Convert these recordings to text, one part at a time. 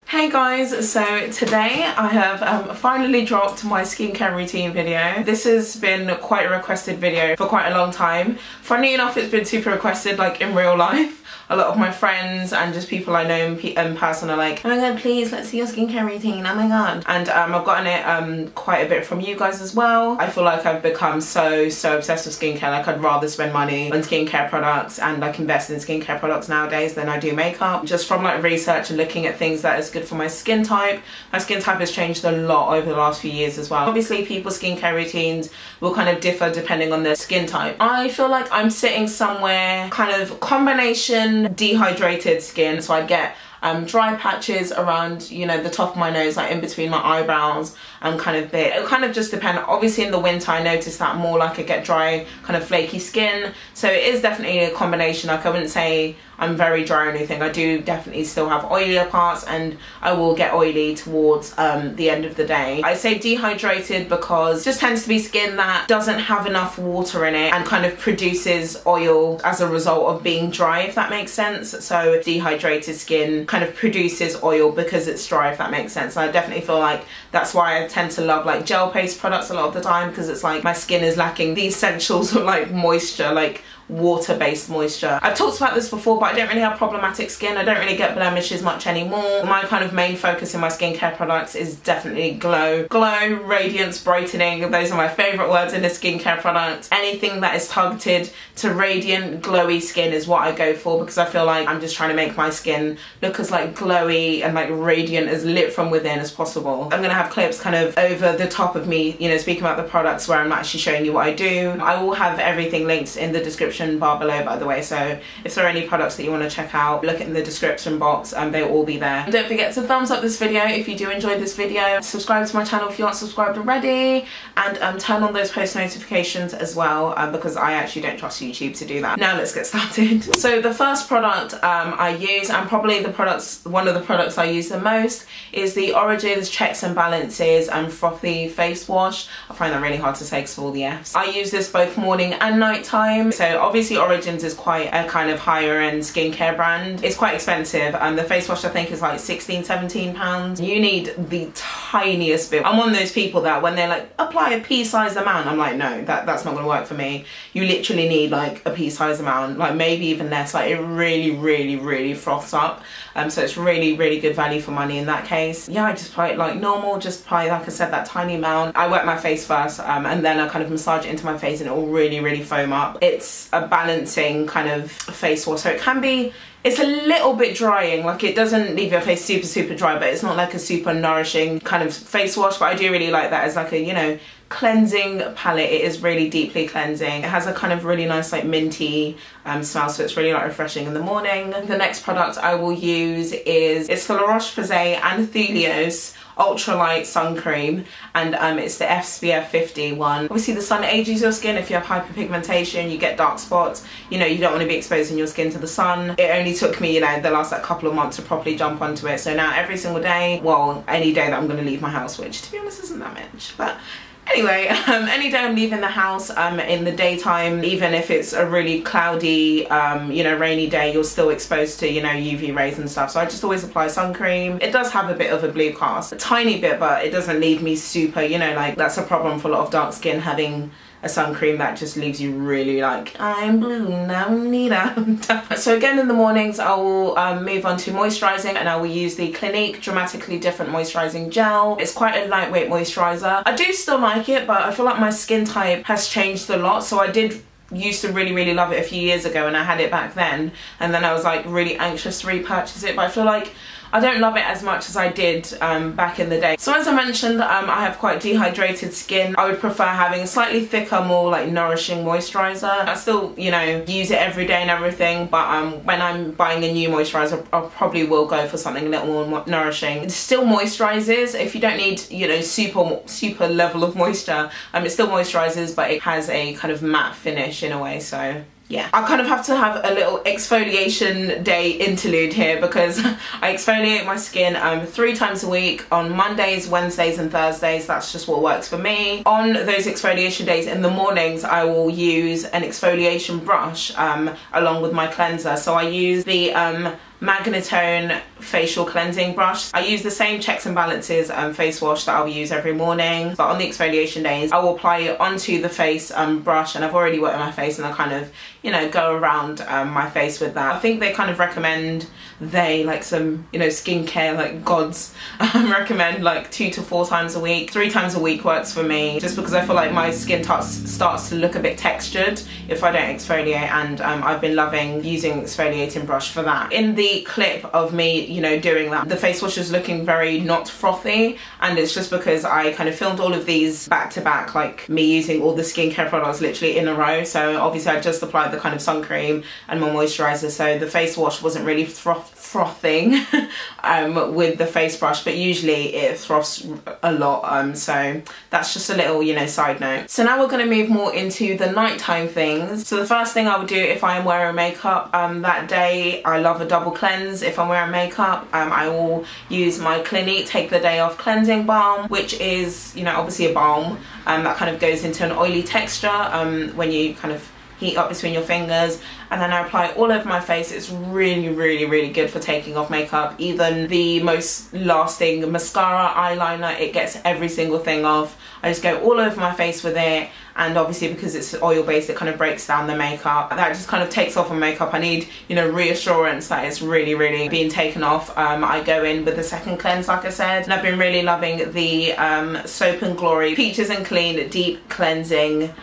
Hey guys, so today I have finally dropped my skincare routine video. This has been quite a requested video for quite a long time. Funny enough, it's been super requested like in real life. A lot of my friends and just people I know in person are like, oh my god, please let's see your skincare routine, oh my god. And I've gotten it quite a bit from you guys as well. I feel like I've become so obsessed with skincare. Like I'd rather spend money on skincare products and like invest in skincare products nowadays than I do makeup. Just from like research and looking at things that is good for my skin type. My skin type has changed a lot over the last few years as well. Obviously people's skincare routines will kind of differ depending on their skin type. I feel like I'm sitting somewhere kind of combination dehydrated skin, so I get dry patches around, you know, the top of my nose, like in between my eyebrows and kind of bit. It kind of just depends. Obviously in the winter I notice that more, like I get dry kind of flaky skin, so it is definitely a combination. Like I wouldn't say I'm very dry or anything. I do definitely still have oilier parts and I will get oily towards the end of the day. I say dehydrated because it just tends to be skin that doesn't have enough water in it and kind of produces oil as a result of being dry, if that makes sense. So dehydrated skin kind of produces oil because it's dry, if that makes sense. And I definitely feel like that's why I tend to love like gel based products a lot of the time, because it's like my skin is lacking the essentials of like moisture, like water-based moisture. I've talked about this before, but I don't really have problematic skin. I don't really get blemishes much anymore. My kind of main focus in my skincare products is definitely glow, radiance, brightening. Those are my favorite words in a skincare product. Anything that is targeted to radiant, glowy skin is what I go for, because I feel like I'm just trying to make my skin look as like glowy and like radiant, as lit from within as possible. I'm gonna have clips kind of over the top of me, you know, speaking about the products where I'm actually showing you what I do. I will have everything linked in the description bar below, by the way, so if there are any products that you want to check out, look in the description box and they'll all be there. And don't forget to thumbs up this video if you do enjoy this video, subscribe to my channel if you aren't subscribed already, and turn on those post notifications as well, because I actually don't trust YouTube to do that. Now let's get started. So the first product I use, and probably one of the products I use the most, is the Origins Checks and Balances and Frothy face wash. I find that really hard to say because of all the F's. I use this both morning and night time. So obviously Origins is quite a kind of higher end skincare brand. It's quite expensive. The face wash I think is like 16-17 pounds. You need the tiniest bit. I'm one of those people that when they're like, apply a pea-sized amount, I'm like, no, that's not gonna work for me. You literally need like a pea-sized amount, like maybe even less. Like it really froths up. So it's really good value for money in that case. Yeah, I just apply it like normal, just apply, like I said, that tiny amount. I wet my face first and then I kind of massage it into my face and it will really foam up. It's a balancing kind of face wash, so it can be, it's a little bit drying, like it doesn't leave your face super dry, but it's not like a super nourishing kind of face wash. But I do really like that as like a, you know, cleansing palette. It is really deeply cleansing. It has a kind of really nice like minty smell, so it's really like refreshing in the morning. The next product I will use it's the ROCHE ANTHELIOS ultralight sun cream, and it's the SPF 50 one. Obviously the sun ages your skin. If you have hyperpigmentation, you get dark spots, you know, you don't want to be exposing your skin to the sun. It only took me, you know, the last like couple of months to properly jump onto it, so now every single day, well, any day that I'm going to leave my house, which to be honest isn't that much, but anyway, any day I'm leaving the house in the daytime, even if it's a really cloudy, you know, rainy day, you're still exposed to, you know, UV rays and stuff. So I just always apply sun cream. It does have a bit of a blue cast, a tiny bit, but it doesn't leave me super, you know, like that's a problem for a lot of dark skin, having a sun cream that just leaves you really like, I'm blue, now Nina. So again in the mornings I will move on to moisturising, and I will use the Clinique Dramatically Different Moisturising Gel. It's quite a lightweight moisturiser. I do still like it, but I feel like my skin type has changed a lot. So I did used to really love it a few years ago, and I had it back then, and then I was like really anxious to repurchase it, but I feel like I don't love it as much as I did back in the day. So as I mentioned, I have quite dehydrated skin. I would prefer having a slightly thicker, more like nourishing moisturiser. I still, you know, use it every day and everything, but when I'm buying a new moisturiser, I probably will go for something a little more nourishing. It still moisturizes. If you don't need, you know, super level of moisture, it still moisturizes, but it has a kind of matte finish in a way, so yeah. I kind of have to have a little exfoliation day interlude here, because I exfoliate my skin 3 times a week, on Mondays, Wednesdays and Thursdays. That's just what works for me. On those exfoliation days in the mornings, I will use an exfoliation brush along with my cleanser. So I use the MAGNITONE facial cleansing brush. I use the same Checks and Balances face wash that I'll use every morning, but on the exfoliation days I will apply it onto the face brush, and I've already wet my face and I kind of, you know, go around my face with that. I think they kind of recommend, like some, you know, skincare like gods recommend like 2 to 4 times a week. 3 times a week works for me, just because I feel like my skin starts to look a bit textured if I don't exfoliate, and I've been loving using exfoliating brush for that. In the clip of me, you know, doing that, the face wash is looking very not frothy, and it's just because I kind of filmed all of these back to back, like me using all the skincare products literally in a row. So obviously I just applied the kind of sun cream and my moisturizer, so the face wash wasn't really frothing with the face brush, but usually it froths a lot, so that's just a little, you know, side note. So now we're going to move more into the nighttime things. So the first thing I would do if I am wearing makeup that day, I love a double cleanse. If I'm wearing makeup, I will use my Clinique Take the Day Off cleansing balm, which is, you know, obviously a balm that kind of goes into an oily texture when you kind of heat up between your fingers, and then I apply it all over my face. It's really, really, really good for taking off makeup. Even the most lasting mascara, eyeliner, it gets every single thing off. I just go all over my face with it, and obviously because it's oil based, it kind of breaks down the makeup. That just kind of takes off my makeup. I need, you know, reassurance that it's really, really being taken off. I go in with the second cleanse, like I said, and I've been really loving the Soap and Glory Peaches and Clean Deep Cleansing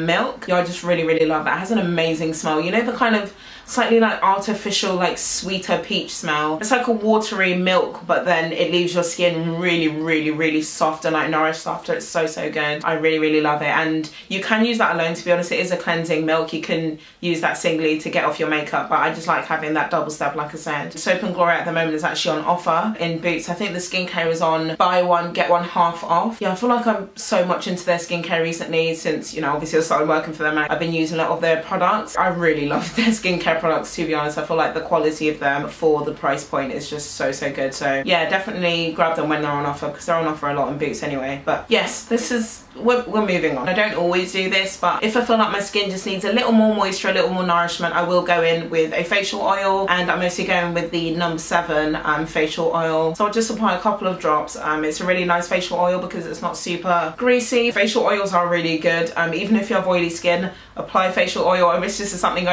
milk. Yeah, I just really, really love that. It has an amazing smell. You know, the kind of slightly like artificial, like sweeter peach smell. It's like a watery milk, but then it leaves your skin really, really, really soft and like nourished after. It's so, so good. I really, really love it. And you can use that alone, to be honest. It is a cleansing milk. You can use that singly to get off your makeup, but I just like having that double step, like I said. Soap and Glory at the moment is actually on offer in Boots. I think the skincare is on buy one, get one half off. Yeah, I feel like I'm so much into their skincare recently since, you know, obviously I started working for them. I've been using a lot of their products. I really love their skincare products, to be honest. I feel like the quality of them for the price point is just so, so good. So yeah, definitely grab them when they're on offer, because they're on offer a lot in Boots anyway. But yes, this is, we're moving on. I don't always do this, but if I feel like my skin just needs a little more moisture, a little more nourishment, I will go in with a facial oil, and I'm mostly going with the No. 7 facial oil. So I'll just apply a couple of drops. It's a really nice facial oil because it's not super greasy. Facial oils are really good. Even if you have oily skin, apply facial oil. I wish this is something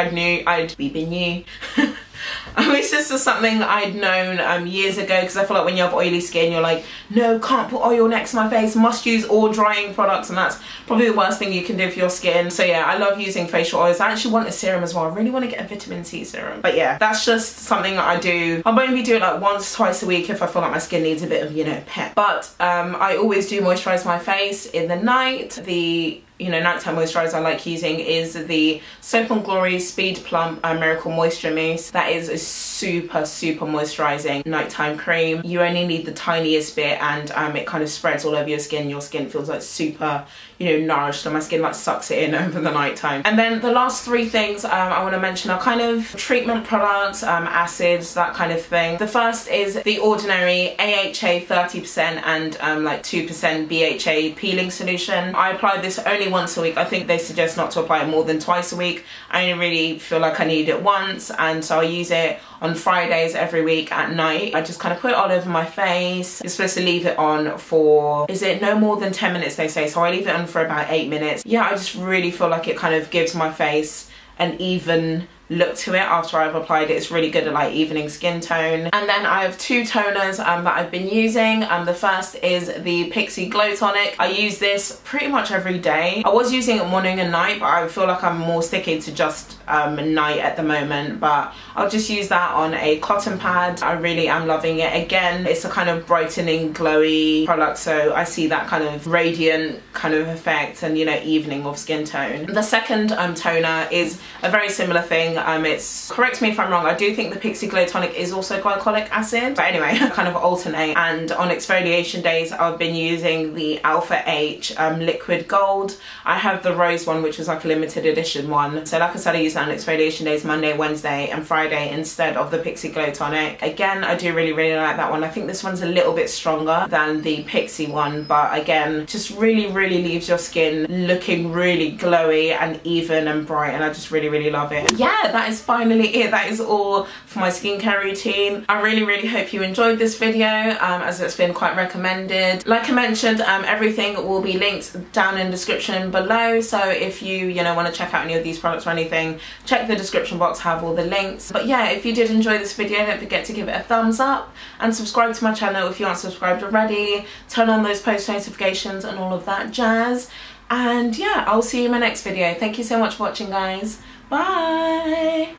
I wish this was something I'd known years ago, because I feel like when you have oily skin, you're like, no, can't put oil next to my face, must use all drying products, and that's probably the worst thing you can do for your skin. So yeah, I love using facial oils. I actually want a serum as well. I really want to get a vitamin C serum. But yeah, that's just something that I do. I'll maybe do it like once, twice a week if I feel like my skin needs a bit of, you know, pep. But I always do moisturize my face in the night. The, you know, nighttime moisturizer I like using is the Soap and Glory Speed Plump Miracle Moisture Mousse. That is a super, super moisturizing nighttime cream. You only need the tiniest bit, and it kind of spreads all over your skin. Your skin feels like super, you know, nourished, and my skin like sucks it in over the nighttime. And then the last 3 things I want to mention are kind of treatment products, acids, that kind of thing. The first is the Ordinary AHA 30% and like 2% BHA peeling solution. I apply this only once a week. I think they suggest not to apply it more than twice a week. I only really feel like I need it once, and so I use it on Fridays every week at night. I just kind of put it all over my face. You're supposed to leave it on for, is it no more than 10 minutes they say, so I leave it on for about 8 minutes. Yeah, I just really feel like it kind of gives my face an even look to it after I've applied it. It's really good at like evening skin tone. And then I have 2 toners that I've been using. The first is the Pixi Glow Tonic. I use this pretty much every day. I was using it morning and night, but I feel like I'm more sticking to just night at the moment, but I'll just use that on a cotton pad. I really am loving it. Again, it's a kind of brightening, glowy product, so I see that kind of radiant kind of effect and, you know, evening of skin tone. The second toner is a very similar thing. It's, correct me if I'm wrong, I do think the Pixi Glow Tonic is also glycolic acid, but anyway, I kind of alternate. And on exfoliation days, I've been using the Alpha H Liquid Gold. I have the rose one, which was like a limited edition one. So like I said, I use that on exfoliation days, Monday, Wednesday and Friday instead of the Pixi Glow Tonic. Again, I do really, really like that one. I think this one's a little bit stronger than the Pixi one, but again, just really, really leaves your skin looking really glowy and even and bright, and I just really, really love it. Yeah, yeah, that is finally it. That is all for my skincare routine. I really hope you enjoyed this video, as it's been quite recommended. Like I mentioned, everything will be linked down in the description below, so if you want to check out any of these products or anything, check the description box, have all the links. But yeah, if you did enjoy this video, don't forget to give it a thumbs up and subscribe to my channel if you aren't subscribed already. Turn on those post notifications and all of that jazz. And yeah, I'll see you in my next video. Thank you so much for watching, guys. Bye.